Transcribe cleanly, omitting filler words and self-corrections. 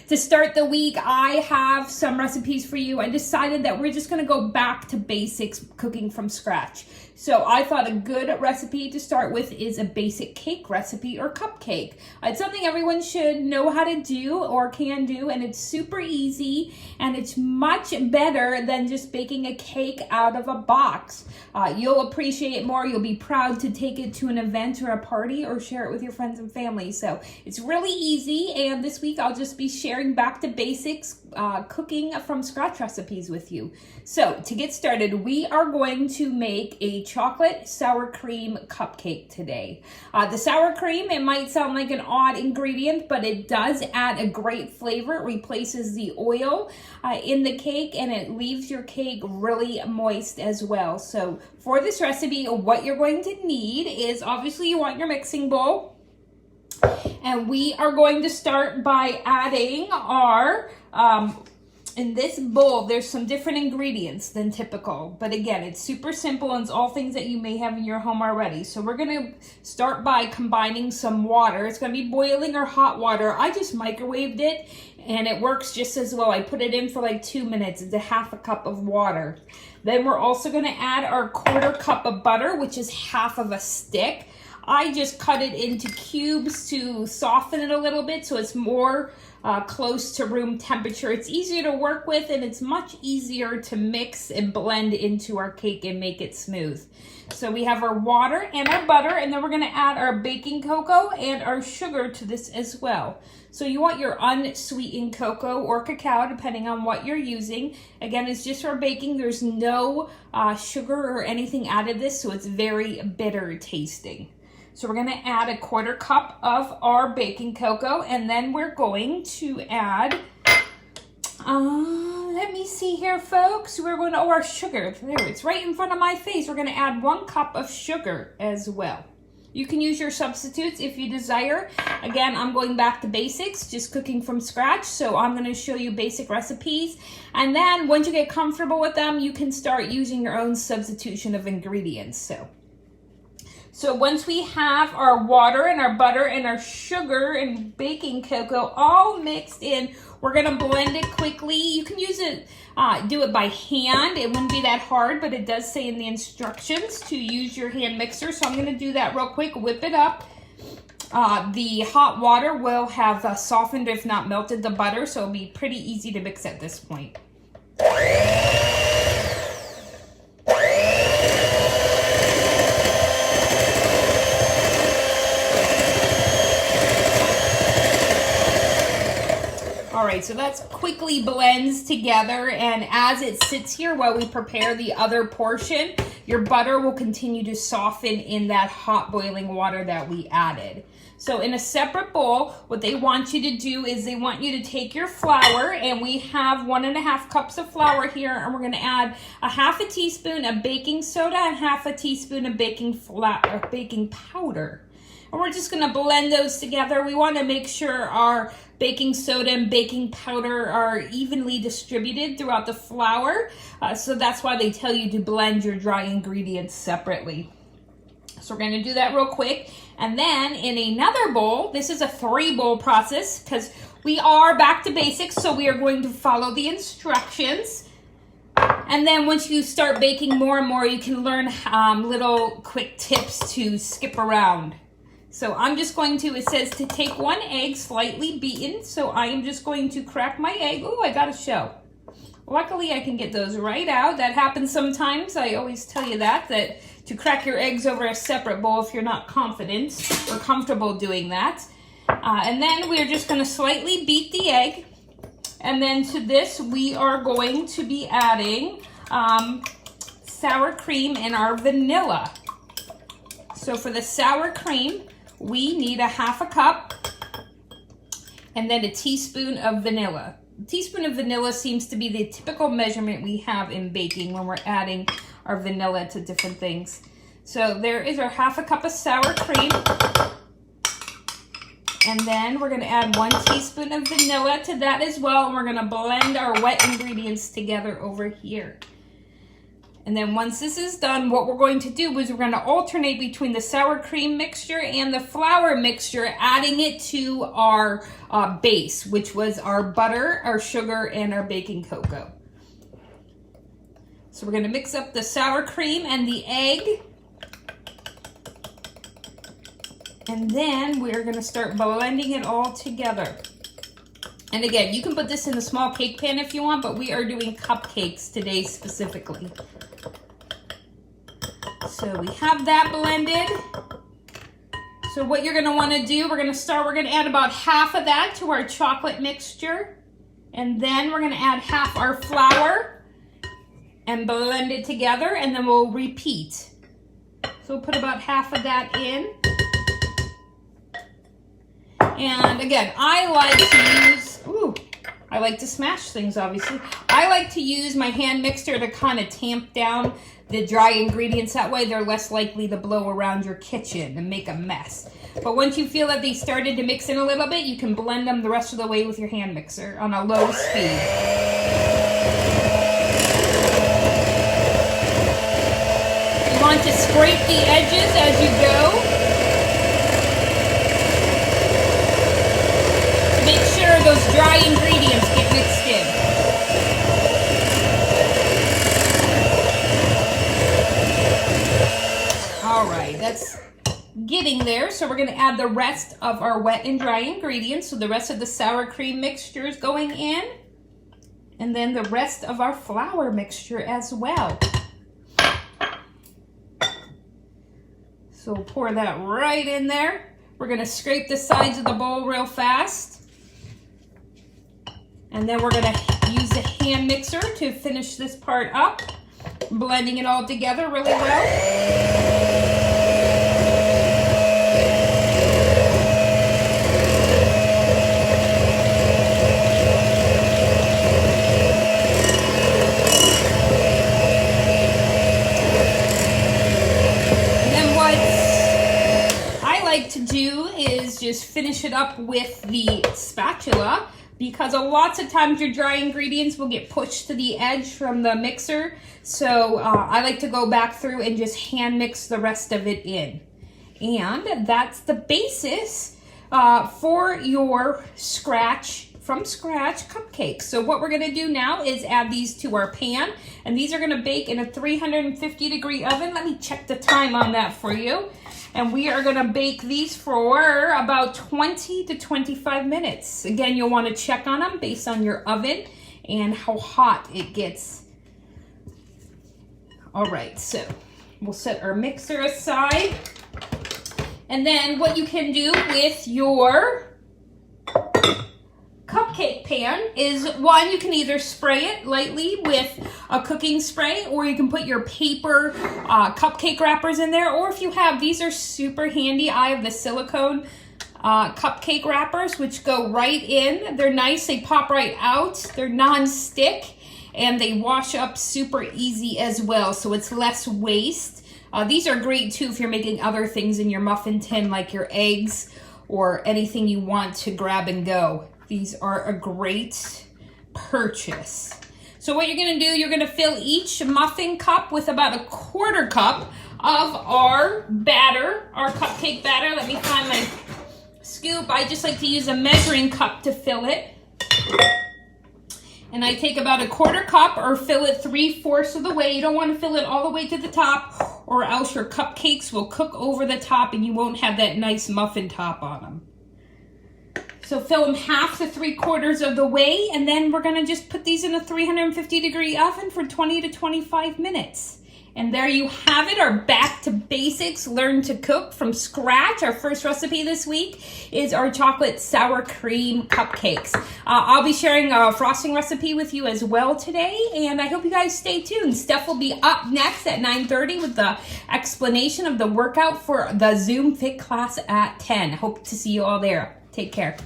To start the week, I have some recipes for you. I decided that we're just gonna go back to basics cooking from scratch. So I thought a good recipe to start with is a basic cake recipe or cupcake. It's something everyone should know how to do or can do, and it's super easy, and it's much better than just baking a cake out of a box. You'll appreciate it more. You'll be proud to take it to an event or a party or share it with your friends and family. So it's really easy, and this week I'll just be sharing back to basics cooking from scratch recipes with you. So to get started, we are going to make a chocolate sour cream cupcake today. The sour cream, it might sound like an odd ingredient, but it does add a great flavor. It replaces the oil in the cake, and it leaves your cake really moist as well. So for this recipe, what you're going to need is, obviously you want your mixing bowl, and we are going to start by adding our in this bowl, there's some different ingredients than typical, but again, it's super simple and it's all things that you may have in your home already. So we're gonna start by combining some water. It's gonna be boiling or hot water. I just microwaved it and it works just as well. I put it in for like 2 minutes. It's a half a cup of water. Then we're also gonna add our 1/4 cup of butter, which is half of a stick. I just cut it into cubes to soften it a little bit so it's more close to room temperature. It's easier to work with, and it's much easier to mix and blend into our cake and make it smooth. So we have our water and our butter, and then we're gonna add our baking cocoa and our sugar to this as well. So you want your unsweetened cocoa or cacao, depending on what you're using. Again, it's just for baking. There's no sugar or anything added to this, so it's very bitter tasting. So we're gonna add a 1/4 cup of our baking cocoa, and then we're going to add, let me see here, folks. We're going to, our sugar, there, it's right in front of my face. We're gonna add 1 cup of sugar as well. You can use your substitutes if you desire. Again, I'm going back to basics, just cooking from scratch. So I'm gonna show you basic recipes. And then once you get comfortable with them, you can start using your own substitution of ingredients. So once we have our water and our butter and our sugar and baking cocoa all mixed in, we're gonna blend it quickly. You can use it, do it by hand. It wouldn't be that hard, but it does say in the instructions to use your hand mixer. So I'm gonna do that real quick, whip it up. The hot water will have softened, if not melted, the butter, so it'll be pretty easy to mix at this point. All right, so that's quickly blends together, and as it sits here while we prepare the other portion, your butter will continue to soften in that hot boiling water that we added. So in a separate bowl, what they want you to do is they want you to take your flour, and we have 1½ cups of flour here, and we're gonna add a 1/2 teaspoon of baking soda and 1/2 teaspoon of baking powder. And we're just gonna blend those together. We wanna make sure our baking soda and baking powder are evenly distributed throughout the flour. So that's why they tell you to blend your dry ingredients separately. So we're gonna do that real quick. And then in another bowl, this is a 3-bowl process because we are back to basics, so we are going to follow the instructions. And then once you start baking more and more, you can learn little quick tips to skip around. So I'm just going to, it says to take 1 egg slightly beaten. So I am just going to crack my egg. Oh, I got a shell. Luckily I can get those right out. That happens sometimes. I always tell you that to crack your eggs over a separate bowl if you're not confident or comfortable doing that. And then we're just gonna slightly beat the egg. And then to this, we are going to be adding sour cream and our vanilla. So for the sour cream, we need a 1/2 cup and then a teaspoon of vanilla. A teaspoon of vanilla seems to be the typical measurement we have in baking when we're adding our vanilla to different things. So there is our 1/2 cup of sour cream. And then we're gonna add 1 teaspoon of vanilla to that as well. And we're gonna blend our wet ingredients together over here. And then once this is done, what we're going to do is we're going to alternate between the sour cream mixture and the flour mixture, adding it to our base, which was our butter, our sugar, and our baking cocoa. So we're going to mix up the sour cream and the egg. And then we're going to start blending it all together. And again, you can put this in a small cake pan if you want, but we are doing cupcakes today specifically. So we have that blended. So what you're gonna wanna do, we're gonna add about half of that to our chocolate mixture. And then we're gonna add half our flour and blend it together, and then we'll repeat. So we'll put about half of that in. And again, I like to smash things, obviously. I like to use my hand mixer to kind of tamp down the dry ingredients. That way they're less likely to blow around your kitchen and make a mess. But once you feel that they started to mix in a little bit, you can blend them the rest of the way with your hand mixer on a low speed. You want to scrape the edges as you go. Make sure those dry ingredients get mixed in. All right, that's getting there. So we're going to add the rest of our wet and dry ingredients. So the rest of the sour cream mixture is going in. And then the rest of our flour mixture as well. So pour that right in there. We're going to scrape the sides of the bowl real fast. And then we're going to use the hand mixer to finish this part up, blending it all together really well. And then what I like to do is just finish it up with the spatula, because lots of times your dry ingredients will get pushed to the edge from the mixer. So I like to go back through and just hand mix the rest of it in. And that's the basis for your from scratch cupcakes. So what we're gonna do now is add these to our pan, and these are gonna bake in a 350-degree oven. Let me check the time on that for you. And we are gonna bake these for about 20 to 25 minutes. Again, you'll wanna check on them based on your oven and how hot it gets. All right, so we'll set our mixer aside. And then what you can do with your cupcake pan is, one, you can either spray it lightly with a cooking spray, or you can put your paper cupcake wrappers in there, or if you have, these are super handy. I have the silicone cupcake wrappers, which go right in. They're nice, they pop right out, they're non-stick, and they wash up super easy as well, so it's less waste. These are great too if you're making other things in your muffin tin, like your eggs or anything you want to grab and go. These are a great purchase. So what you're gonna do, you're gonna fill each muffin cup with about a 1/4 cup of our batter, our cupcake batter. Let me find my scoop. I just like to use a measuring cup to fill it. And I take about a 1/4 cup, or fill it 3/4 of the way. You don't want to fill it all the way to the top, or else your cupcakes will cook over the top and you won't have that nice muffin top on them. So fill them 1/2 to 3/4 of the way, and then we're gonna just put these in a 350-degree oven for 20 to 25 minutes. And there you have it, our back to basics, learn to cook from scratch. Our first recipe this week is our chocolate sour cream cupcakes. I'll be sharing a frosting recipe with you as well today, and I hope you guys stay tuned. Steph will be up next at 9:30 with the explanation of the workout for the Zoom Fit class at 10. Hope to see you all there. Take care.